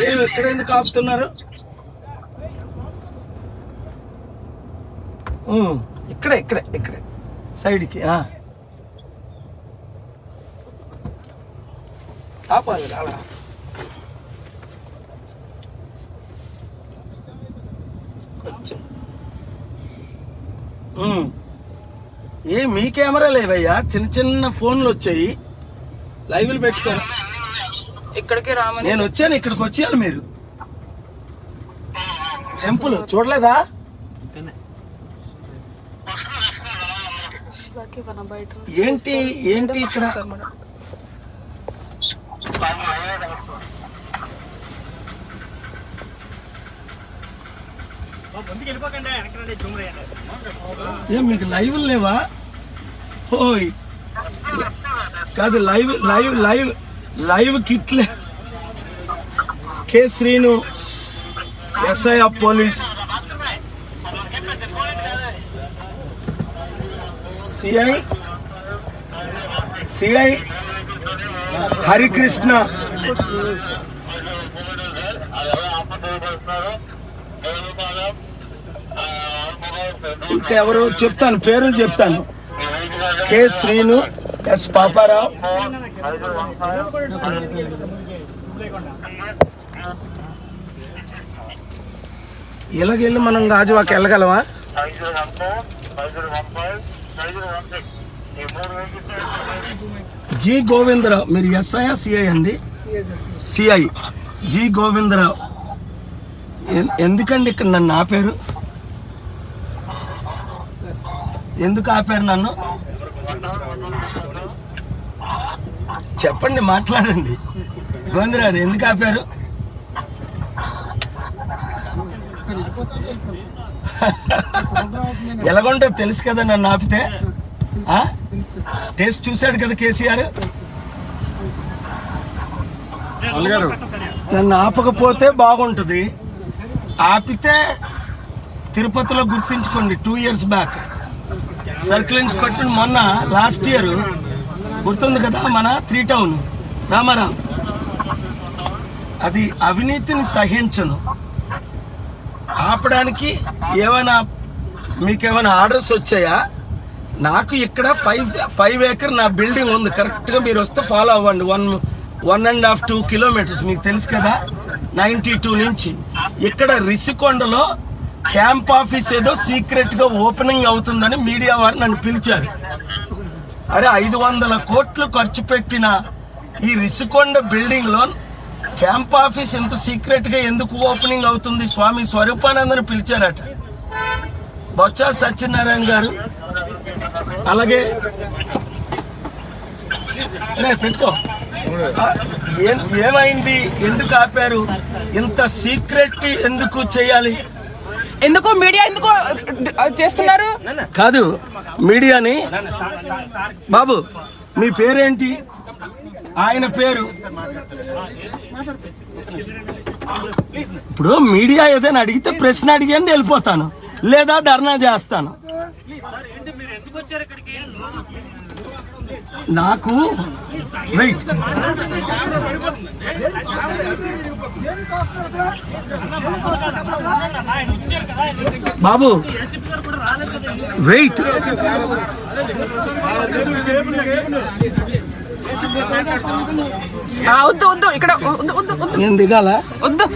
ఏమి ఎక్కడ ఎందుకు ఆపుతున్నారు? ఇక్కడే ఇక్కడే ఇక్కడే సైడ్కి ఆపాలి అలా. కొంచెం మీ కెమెరా లేవయ్యా, చిన్న చిన్న ఫోన్లు వచ్చాయి, లైవ్లు పెట్టుకోరు. ఇక్కడికి రామని నేను వచ్చాను, ఇక్కడికి వచ్చేయాలి మీరు. టెంపుల్ చూడలేదా? ఏంటి ఏంటి ఇక్కడ ఏం మీకు లైవ్ లేవా? ఓయ్ కాదు, లైవ్ లైవ్ లైవ్ లైవ్ కిట్లే. K Srinu, SI of police, CI Harikrishna, ఇంకా ఎవరు చెప్తాను, పేర్లు చెప్తాను. కె శ్రీను, ఎస్ పాపారావు, ఇలాగెళ్ళి మనం గాజువాకి వెళ్ళగలమా? జి గోవిందరావు, మీరు ఎస్ఐ సిఐ అండి? CI G Govindarao. ఎందుకండి ఇక్కడ నన్ను ఆపారు? ఎందుకు ఆపారు నన్ను? చెప్పండి, మాట్లాడండి. గోవిందరావు ఎందుకు ఆపారు? ఎలాగుంటే తెలుసు కదా నన్ను ఆపితే. టేస్ట్ చూశాడు కదా కేసీఆర్. నన్ను ఆపకపోతే బాగుంటుంది, ఆపితే తిరుపతిలో గుర్తించుకోండి. 2 years బ్యాక్ సర్కిల్ ఇన్స్పెక్టర్ మొన్న లాస్ట్ ఇయర్ గుర్తుంది కదా, మన 3 Town రామారావు. అది అవినీతిని సహించను. ఆపడానికి ఏమైనా మీకేమైనా ఆర్డర్స్ వచ్చాయా? నాకు ఇక్కడ 5 acre నా బిల్డింగ్ ఉంది. కరెక్ట్గా మీరు వస్తే ఫాలో అవ్వండి. 1.5-2 kilometers మీకు తెలుసు కదా. 92 నుంచి ఇక్కడ రిషికొండలో క్యాంప్ ఆఫీస్ ఏదో సీక్రెట్గా ఓపెనింగ్ అవుతుందని మీడియా వారు నన్ను పిలిచారు. అరే 500 కోట్లు ఖర్చు పెట్టిన ఈ రిషికొండ బిల్డింగ్లో క్యాంప్ ఆఫీస్ ఎంత సీక్రెట్గా ఎందుకు ఓపెనింగ్ అవుతుంది? స్వామి స్వరూపానందని పిలిచారట. బొత్స సత్యనారాయణ గారు, అలాగే పెట్టుకో. ఏమైంది? ఎందుకు ఆపారు? ఇంత సీక్రెట్ ఎందుకు చేయాలి? ఎందుకు మీడియా ఎందుకు చేస్తున్నారు? కాదు మీడియాని. బాబు మీ పేరేంటి? ఆయన పేరు. ఇప్పుడు మీడియా ఏదైనా అడిగితే ప్రశ్న అడిగాను వెళ్ళిపోతాను, లేదా ధర్నా చేస్తాను. నాకు వెయిట్ బాబు, వెయిట్. వద్దు వద్దు, ఇక్కడ నేను దిగాల? వద్దు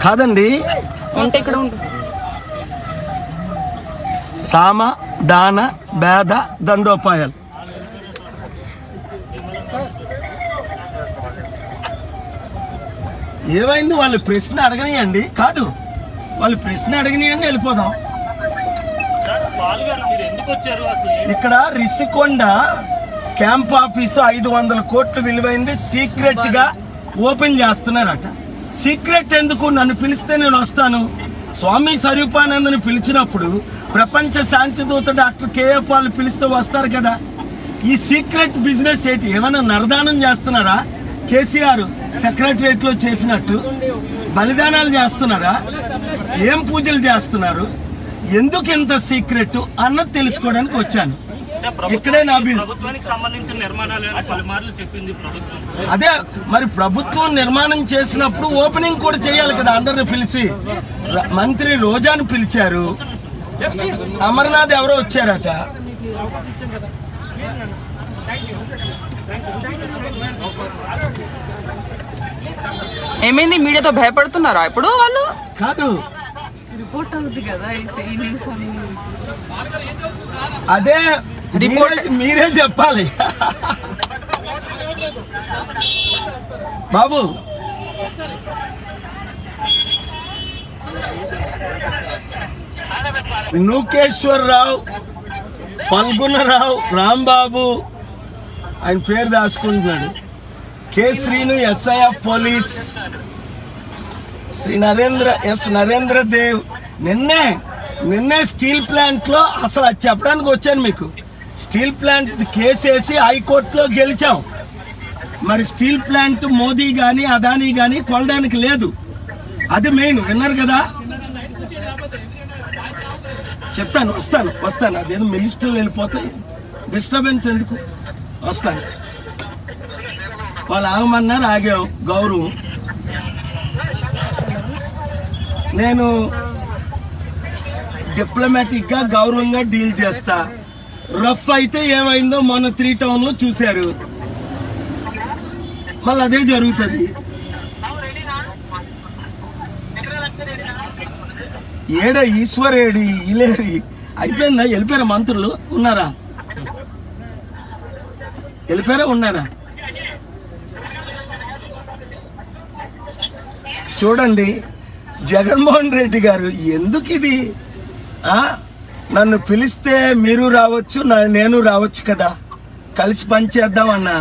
కాదండి, ఉంటే ఇక్కడ ఉండు. సామ దాన భేద దండోపాయాలు. ఏమైంది? వాళ్ళు ప్రశ్న అడగనియండి. కాదు, వాళ్ళు ప్రశ్న అడగనియండి, వెళ్ళిపోదాం. ఇక్కడ రిషికొండ క్యాంప్ ఆఫీసు 500 కోట్లు విలువైంది సీక్రెట్ గా ఓపెన్ చేస్తున్నారట. సీక్రెట్ ఎందుకు? నన్ను పిలిస్తే నేను వస్తాను. స్వామి స్వరూపానందని పిలిచినప్పుడు ప్రపంచ శాంతి దూత డాక్టర్ కేఏ పాల్ పిలిస్తే వస్తారు కదా. ఈ సీక్రెట్ బిజినెస్ ఏంటి? ఏమైనా నరదానం చేస్తున్నారా? కేసీఆర్ సెక్రటరియట్ లో చేసినట్టు బలిదానాలు చేస్తున్నారా? ఏం పూజలు చేస్తున్నారు? ఎందుకు ఇంత సీక్రెట్ అన్నది తెలుసుకోవడానికి వచ్చాను. ఇక్కడే నా బిల్డింగ్. ప్రభుత్వానికి సంబంధించిన నిర్మాణాలు పలుమార్లు చెప్పింది ప్రభుత్వం. అదే మరి ప్రభుత్వం నిర్మాణం చేసినప్పుడు ఓపెనింగ్ కూడా చేయాలి కదా. అందరిని పిలిచి మంత్రి రోజాను పిలిచారు, అమర్నాథ్ ఎవరో వచ్చారట. ఏమైంది, మీడియాతో భయపడుతున్నారా ఇప్పుడు వాళ్ళు? కాదు, రిపోర్ట్ అవుతుంది కదా ఈ న్యూస్ అని. అదే మీరే చెప్పాలి బాబు. నూకేశ్వరరావు, ఫల్గుణరావు, రాంబాబు ఆయన పేరు దాచుకుంటున్నాడు, K Srinu SI of police, Shri Narendra Dev. నిన్నే స్టీల్ ప్లాంట్ లో అసలు అది చెప్పడానికి వచ్చాను మీకు. స్టీల్ ప్లాంట్ కేసు వేసి హైకోర్టులో గెలిచాం. మరి స్టీల్ ప్లాంట్ మోదీ గాని అదానీ గాని కొనడానికి లేదు. అది మెయిన్. విన్నారు కదా. చెప్తాను, వస్తాను. అదేదో మినిస్టర్లు వెళ్ళిపోతే డిస్టర్బెన్స్ ఎందుకు, వస్తాను. వాళ్ళు ఆగమన్నారు, ఆగాం. గౌరవం. నేను డిప్లొమాటిక్ గా గౌరవంగా డీల్ చేస్తా. రఫ్ అయితే ఏమైందో మొన్న 3 టౌన్ లో చూశారు. మళ్ళీ అదే జరుగుతుంది. ఏడ ఈశ్వరేడి ఇలేరి అయిపోయిందా? వెళ్ళిపోయారా మంత్రులు? ఉన్నారా? ఉన్నారా? చూడండి, జగన్మోహన్ రెడ్డి గారు ఎందుకు ఇది? నన్ను పిలిస్తే మీరు రావచ్చు, నేను రావచ్చు కదా, కలిసి పనిచేద్దాం అన్నా.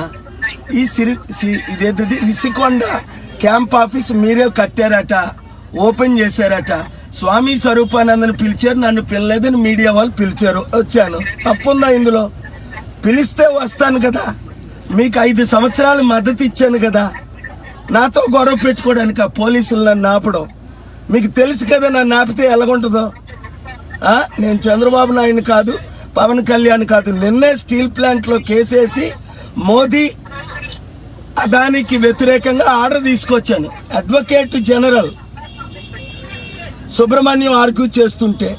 ఇదేది రిషికొండ క్యాంప్ ఆఫీస్ మీరే కట్టారట, ఓపెన్ చేశారట. స్వామి స్వరూపానందని పిలిచారు, నన్ను పిలలేదని మీడియా వాళ్ళు పిలిచారు, వచ్చాను. తప్పుందా ఇందులో? పిలిస్తే వస్తాను కదా. మీకు 5 సంవత్సరాలు మద్దతు ఇచ్చాను కదా. నాతో గొడవ పెట్టుకోవడానికి ఆ పోలీసులు నన్ను ఆపడం మీకు తెలుసు కదా. నన్ను ఆపితే ఎలాగుంటుందో. నేను చంద్రబాబు నాయుడు కాదు, పవన్ కళ్యాణ్ కాదు. నిన్నే స్టీల్ ప్లాంట్ లో కేసేసి మోదీ అదానికి వ్యతిరేకంగా ఆర్డర్ తీసుకొచ్చాను. అడ్వకేట్ జనరల్ సుబ్రహ్మణ్యం ఆర్గ్యూ చేస్తుంటే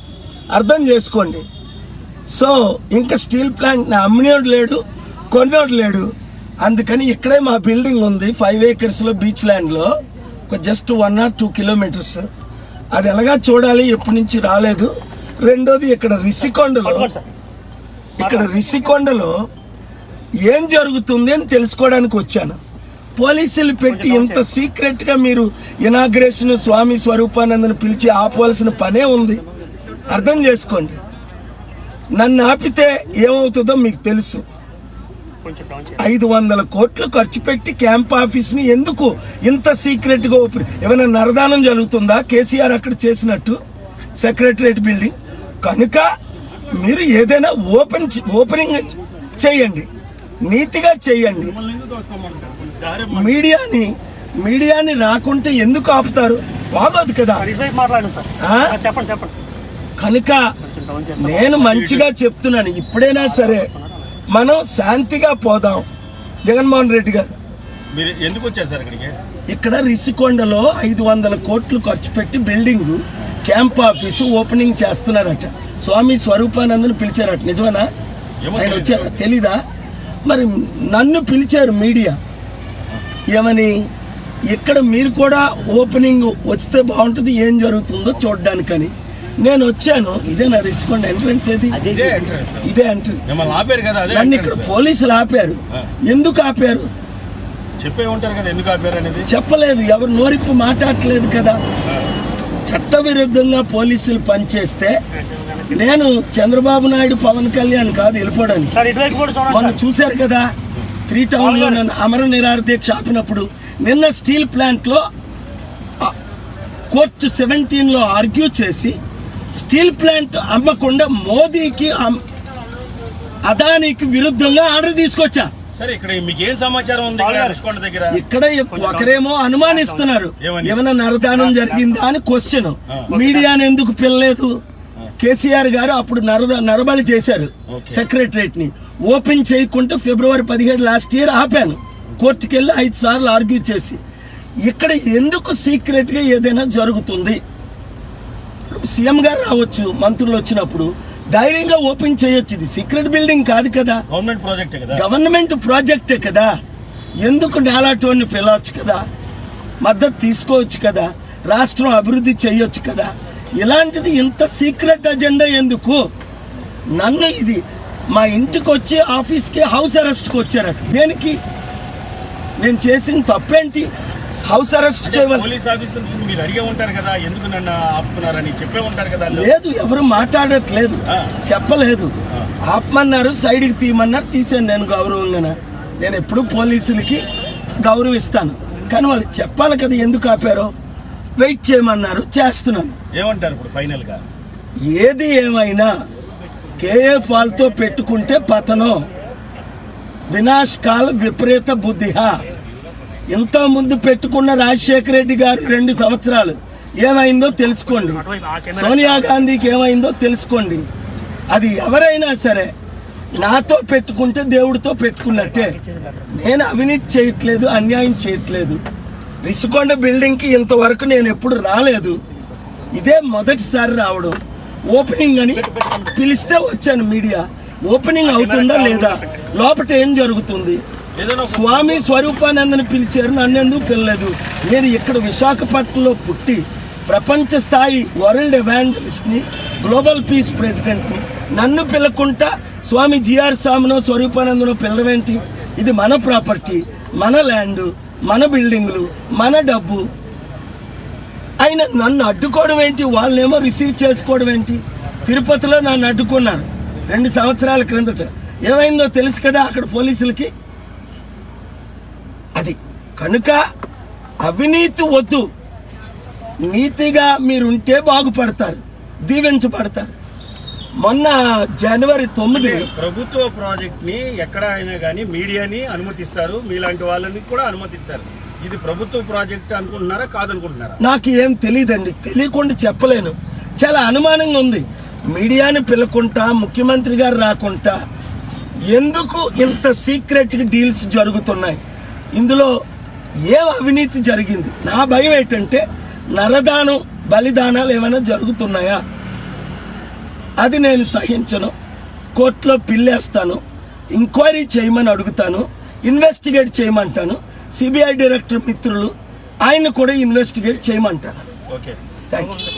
అర్థం చేసుకోండి. సో ఇంకా స్టీల్ ప్లాంట్ అమ్మినోడు లేడు, కొన్నోడు లేడు. అందుకని ఇక్కడే మా బిల్డింగ్ ఉంది 5 acres లో, బీచ్ ల్యాండ్ లో, జస్ట్ 1 or 2 kilometers. అది ఎలాగా చూడాలి, ఎప్పటి నుంచి రాలేదు. రెండోది ఇక్కడ రిషికొండలో ఏం జరుగుతుంది అని తెలుసుకోవడానికి వచ్చాను. పోలీసులు పెట్టి ఇంత సీక్రెట్ గా మీరు ఇనాగ్రేషన్ స్వామి స్వరూపానందని పిలిచి ఆపవలసిన పనే ఉంది. అర్థం చేసుకోండి. నన్ను ఆపితే ఏమవుతుందో మీకు తెలుసు. 500 కోట్లు ఖర్చు పెట్టి క్యాంప్ ఆఫీస్ ని ఎందుకు ఇంత సీక్రెట్ గా ఏమైనా నరదానం జరుగుతుందా? కేసీఆర్ అక్కడ చేసినట్టు సెక్రటరియట్ బిల్డింగ్. కనుక మీరు ఏదైనా ఓపెనింగ్ చేయండి, నీతిగా చేయండి. మీడియాని రాకుంటే ఎందుకు ఆపుతారు? బాగోదు కదా. కనుక నేను మంచిగా చెప్తున్నాను, ఇప్పుడైనా సరే మనం శాంతిగా పోదాం. జగన్మోహన్ రెడ్డి గారు మీరు ఎందుకు వచ్చారు సార్ ఇక్కడికి? ఇక్కడ రిషికొండలో 500 కోట్లు ఖర్చు పెట్టి బిల్డింగ్ క్యాంప్ ఆఫీసు ఓపెనింగ్ చేస్తున్నారట. స్వామి స్వరూపానందని పిలిచారట. నిజమేనా? ఆయన వచ్చారా? తెలీదా? మరి నన్ను పిలిచారు మీడియా. ఏమని? ఇక్కడ మీరు కూడా ఓపెనింగ్ వస్తే బాగుంటుంది, ఏం జరుగుతుందో చూడడానికని నేను వచ్చాను. ఇదే నా రిషికొండ ఎంట్రన్స్. ఇదే ఎంట్రన్స్. నన్ను ఇక్కడ పోలీసులు ఆపారు. ఎందుకు ఆపారు? చెప్పే ఉంటారు కదా ఎందుకు ఆపారు అనేది. చెప్పలేదు, ఎవరు నోరిప్పు మాట్లాడలేదు కదా. చట్ట విరుద్ధంగా పోలీసులు పనిచేస్తే నేను చంద్రబాబు నాయుడు పవన్ కళ్యాణ్ కాదు వెళ్ళిపోవడానికి. మొన్న చూశారు కదా 3 టౌన్ లో నన్ను అమర నిరాహార దీక్ష ఆపినప్పుడు. నిన్న స్టీల్ ప్లాంట్ లో కోర్టు 17 లో ఆర్గ్యూ చేసి స్టీల్ ప్లాంట్ అమ్మకుండా మోదీకి అదానికి విరుద్ధంగా ఆర్డర్ తీసుకొచ్చా. సరే, ఇక్కడ మీకు ఏం సమాచారం ఉంది? ఇక్కడ ఒకరేమో అనుమానిస్తున్నారు ఏమైనా నరదానం జరిగిందా అని క్వశ్చన్. మీడియాని ఎందుకు పిలలేదు? కేసీఆర్ గారు అప్పుడు నరబలి చేశారు సెక్రటరేట్ ని. ఓపెన్ చేయకుండా ఫిబ్రవరి 17 లాస్ట్ ఇయర్ ఆపాను. కోర్టుకి వెళ్ళి 5 సార్లు ఆర్గ్యూ చేసి. ఇక్కడ ఎందుకు సీక్రెట్ గా ఏదైనా జరుగుతుంది? సీఎం గారు రావచ్చు, మంత్రులు వచ్చినప్పుడు ధైర్యంగా ఓపెన్ చేయొచ్చు. ఇది సీక్రెట్ బిల్డింగ్ కాదు కదా, గవర్నమెంట్ ప్రాజెక్టే కదా. ఎందుకు నేలాటోని పిలవచ్చు కదా, మద్దతు తీసుకోవచ్చు కదా, రాష్ట్రం అభివృద్ధి చేయొచ్చు కదా. ఇలాంటిది ఇంత సీక్రెట్ అజెండా ఎందుకు? నన్ను ఇది మా ఇంటికి వచ్చి ఆఫీస్కి హౌస్ అరెస్ట్కి వచ్చారట. దేనికి? నేను చేసిన తప్పేంటి? హౌస్ అరెస్ట్ చేయవలసి లేదు. ఎవరు మాట్లాడట్లేదు, చెప్పలేదు. ఆపమన్నారు, సైడ్కి తీయమన్నారు, తీసాను నేను గౌరవంగా. నేను ఎప్పుడు పోలీసులకి గౌరవిస్తాను, కానీ వాళ్ళు చెప్పాలి కదా ఎందుకు ఆపారో. వెయిట్ చేయమన్నారు, చేస్తున్నాను. ఏమంటారు ఇప్పుడు ఫైనల్ గా? ఏది ఏమైనా కేఏ పాల్తో పెట్టుకుంటే పతనం, వినాశకాల విపరీత బుద్ధిహ. ఇంత ముందు పెట్టుకున్న రాజశేఖర రెడ్డి గారు 2 సంవత్సరాలు ఏమైందో తెలుసుకోండి, సోనియా గాంధీకి ఏమైందో తెలుసుకోండి. అది ఎవరైనా సరే నాతో పెట్టుకుంటే దేవుడితో పెట్టుకున్నట్టే. నేను అవినీతి చేయట్లేదు, అన్యాయం చేయట్లేదు. రిషికొండ బిల్డింగ్కి ఇంతవరకు నేను ఎప్పుడు రాలేదు, ఇదే మొదటిసారి రావడం. ఓపెనింగ్ అని పిలిస్తే వచ్చాను. మీడియా ఓపెనింగ్ అవుతుందా లేదా, లోపల ఏం జరుగుతుంది? స్వామి స్వరూపానందని పిలిచారు, నన్నెందుకు పిలలేదు? నేను ఇక్కడ విశాఖపట్నంలో పుట్టి ప్రపంచ స్థాయి వరల్డ్ ఎవాంజలిస్ట్ని, గ్లోబల్ పీస్ ప్రెసిడెంట్ని, నన్ను పిలకుంటా స్వామి జిఆర్ స్వామినో స్వరూపానందనో పిలవేంటి? ఇది మన ప్రాపర్టీ, మన ల్యాండ్, మన బిల్డింగులు, మన డబ్బు. అయినా నన్ను అడ్డుకోవడం ఏంటి? వాళ్ళనేమో రిసీవ్ చేసుకోవడం ఏంటి? తిరుపతిలో నన్ను అడ్డుకున్నారు 2 సంవత్సరాల క్రిందట. ఏమైందో తెలుసు కదా అక్కడ పోలీసులకి. అది కనుక అవినీతి వద్దు, నీతిగా మీరుంటే బాగుపడతారు, దీవించబడతారు. మొన్న జనవరి 9 ప్రభుత్వ ప్రాజెక్ట్ ని ఎక్కడ అయినా కానీ మీడియాని అనుమతిస్తారు, మీలాంటి వాళ్ళని కూడా అనుమతిస్తారు. ఇది ప్రభుత్వ ప్రాజెక్ట్ అనుకుంటున్నారా, కాదనుకుంటున్నారా? నాకు ఏం తెలియదండి, తెలియకుండా చెప్పలేను. చాలా అనుమానంగా ఉంది. మీడియాని పిలకుంటా, ముఖ్యమంత్రి గారు రాకుంటా ఎందుకు ఇంత సీక్రెట్ డీల్స్ జరుగుతున్నాయి? ఇందులో ఏం అవినీతి జరిగింది? నా భయం ఏంటంటే నరదానం, బలిదానాలు ఏమైనా జరుగుతున్నాయా? అది నేను సహించను. కోర్టులో పిల్లేస్తాను, ఎంక్వైరీ చేయమని అడుగుతాను, ఇన్వెస్టిగేట్ చేయమంటాను. సిబిఐ డైరెక్టర్ మిత్రులు ఆయన కూడా ఇన్వెస్టిగేట్ చేయమంటాను. Okay, thank you.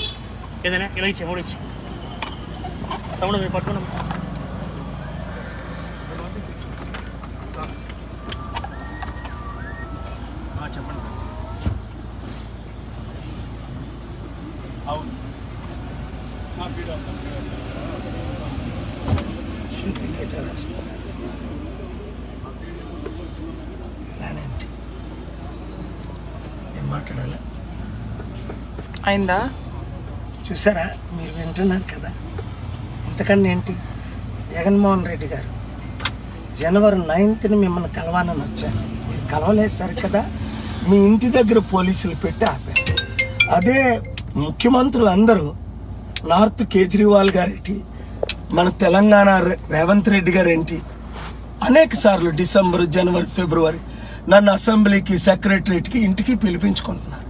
చెప్పండి. అవును, ఏం మాట్లాడాలి? అయిందా? చూసారా, మీరు వింటున్నారు కదా. ఇంతకన్నా ఏంటి? జగన్మోహన్ రెడ్డి గారు జనవరి 9th మిమ్మల్ని కలవాలని వచ్చారు, మీరు కలవలేదు సరి కదా. మీ ఇంటి దగ్గర పోలీసులు పెట్టి ఆపారు. అదే ముఖ్యమంత్రులు అందరూ, నార్త్ కేజ్రీవాల్ గారేంటి, మన తెలంగాణ రేవంత్ రెడ్డి గారేంటి, అనేక సార్లు డిసెంబర్, జనవరి, ఫిబ్రవరి నన్ను అసెంబ్లీకి, సెక్రటరేట్కి, ఇంటికి పిలిపించుకుంటున్నారు.